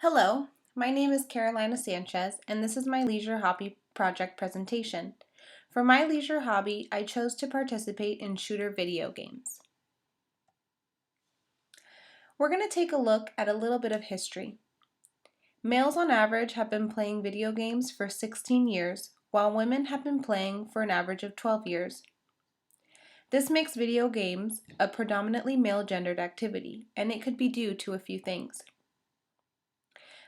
Hello, my name is Carolina Sanchez, and this is my leisure hobby project presentation. For my leisure hobby, I chose to participate in shooter video games. We're going to take a look at a little bit of history. Males on average have been playing video games for 16 years, while women have been playing for an average of 12 years. This makes video games a predominantly male-gendered activity, and it could be due to a few things.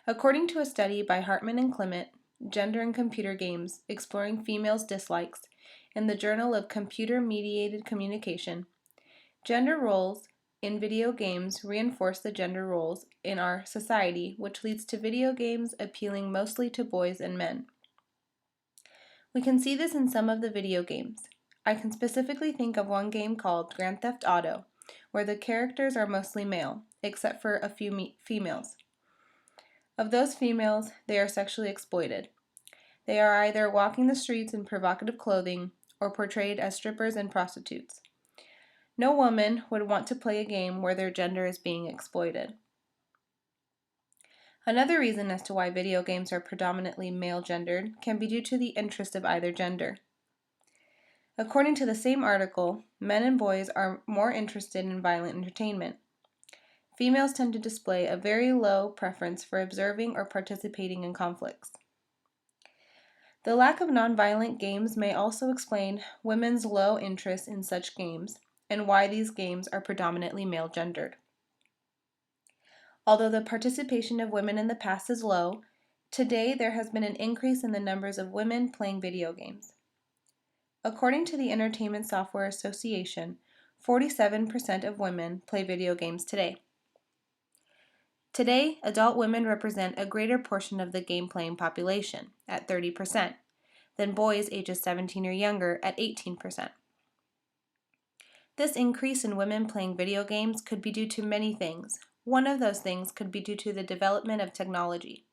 According to a study by Hartman and Clement, Gender in Computer Games, Exploring Females' Dislikes, in the Journal of Computer-Mediated Communication, gender roles in video games reinforce the gender roles in our society, which leads to video games appealing mostly to boys and men. We can see this in some of the video games. I can specifically think of one game called Grand Theft Auto, where the characters are mostly male, except for a few females. Of those females, they are sexually exploited. They are either walking the streets in provocative clothing or portrayed as strippers and prostitutes. No woman would want to play a game where their gender is being exploited. Another reason as to why video games are predominantly male-gendered can be due to the interest of either gender. According to the same article, men and boys are more interested in violent entertainment. Females tend to display a very low preference for observing or participating in conflicts. The lack of nonviolent games may also explain women's low interest in such games and why these games are predominantly male-gendered. Although the participation of women in the past is low, today there has been an increase in the numbers of women playing video games. According to the Entertainment Software Association, 47% of women play video games today. Today, adult women represent a greater portion of the game-playing population, at 30%, than boys ages 17 or younger at 18%. This increase in women playing video games could be due to many things. One of those things could be due to the development of technology.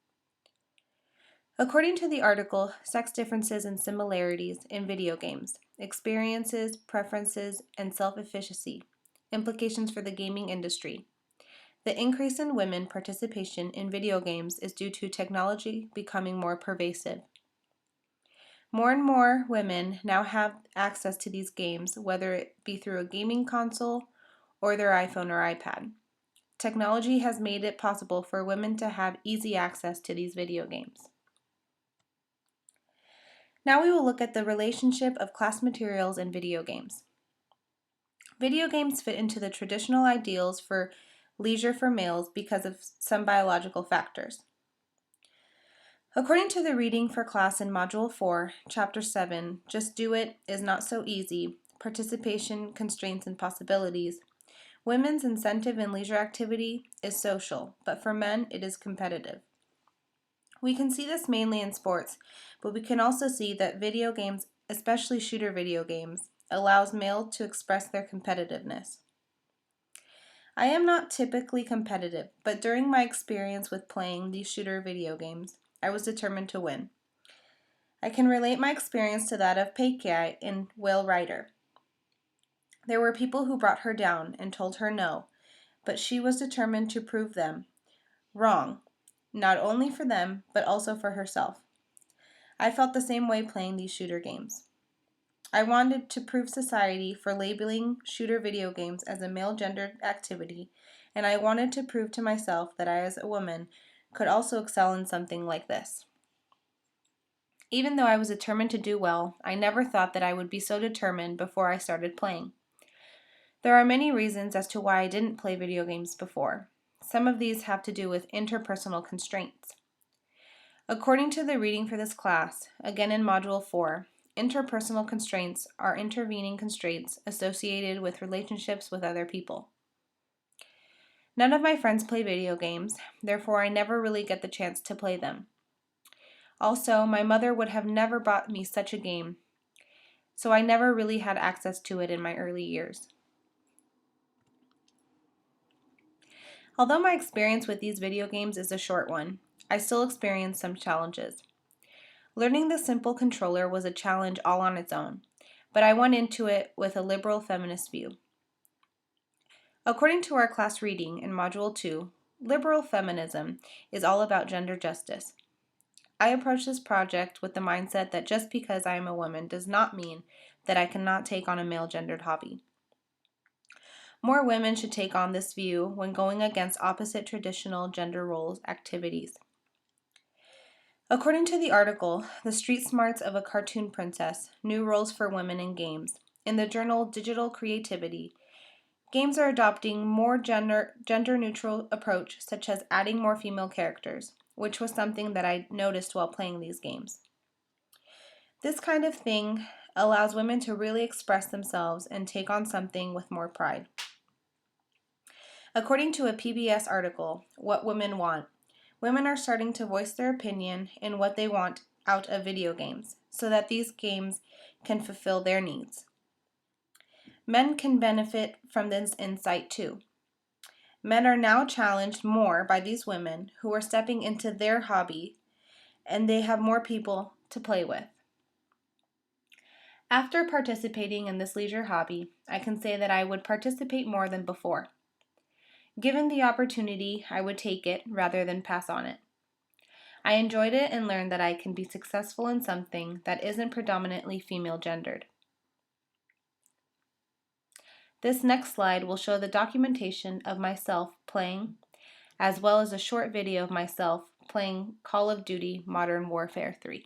According to the article, Sex Differences and Similarities in Video Games, Experiences, Preferences, and Self-Efficacy, Implications for the Gaming Industry, the increase in women participation in video games is due to technology becoming more pervasive. More and more women now have access to these games, whether it be through a gaming console or their iPhone or iPad. Technology has made it possible for women to have easy access to these video games. Now we will look at the relationship of class materials and video games. Video games fit into the traditional ideals for leisure for males because of some biological factors. According to the reading for class in Module 4, Chapter 7, Just Do It is Not So Easy, Participation, Constraints, and Possibilities, women's incentive in leisure activity is social, but for men it is competitive. We can see this mainly in sports, but we can also see that video games, especially shooter video games, allows males to express their competitiveness. I am not typically competitive, but during my experience with playing these shooter video games, I was determined to win. I can relate my experience to that of Peikai in Whale Rider. There were people who brought her down and told her no, but she was determined to prove them wrong, not only for them, but also for herself. I felt the same way playing these shooter games. I wanted to prove society for labeling shooter video games as a male-gendered activity, and I wanted to prove to myself that I, as a woman, could also excel in something like this. Even though I was determined to do well, I never thought that I would be so determined before I started playing. There are many reasons as to why I didn't play video games before. Some of these have to do with interpersonal constraints. According to the reading for this class, again in Module 4, interpersonal constraints are intervening constraints associated with relationships with other people. None of my friends play video games, therefore I never really get the chance to play them. Also, my mother would have never bought me such a game, so I never really had access to it in my early years. Although my experience with these video games is a short one, I still experienced some challenges. Learning the simple controller was a challenge all on its own, but I went into it with a liberal feminist view. According to our class reading in Module 2, Liberal feminism is all about gender justice. I approach this project with the mindset that just because I am a woman does not mean that I cannot take on a male-gendered hobby. More women should take on this view when going against opposite traditional gender roles activities. According to the article, The Street Smarts of a Cartoon Princess, New Roles for Women in Games, in the journal Digital Creativity, games are adopting more gender-neutral approach, such as adding more female characters, which was something that I noticed while playing these games. This kind of thing allows women to really express themselves and take on something with more pride. According to a PBS article, What Women Want, women are starting to voice their opinion in what they want out of video games, so that these games can fulfill their needs. Men can benefit from this insight too. Men are now challenged more by these women who are stepping into their hobby, and they have more people to play with. After participating in this leisure hobby, I can say that I would participate more than before. Given the opportunity, I would take it rather than pass on it. I enjoyed it and learned that I can be successful in something that isn't predominantly female gendered. This next slide will show the documentation of myself playing, as well as a short video of myself playing Call of Duty Modern Warfare 3.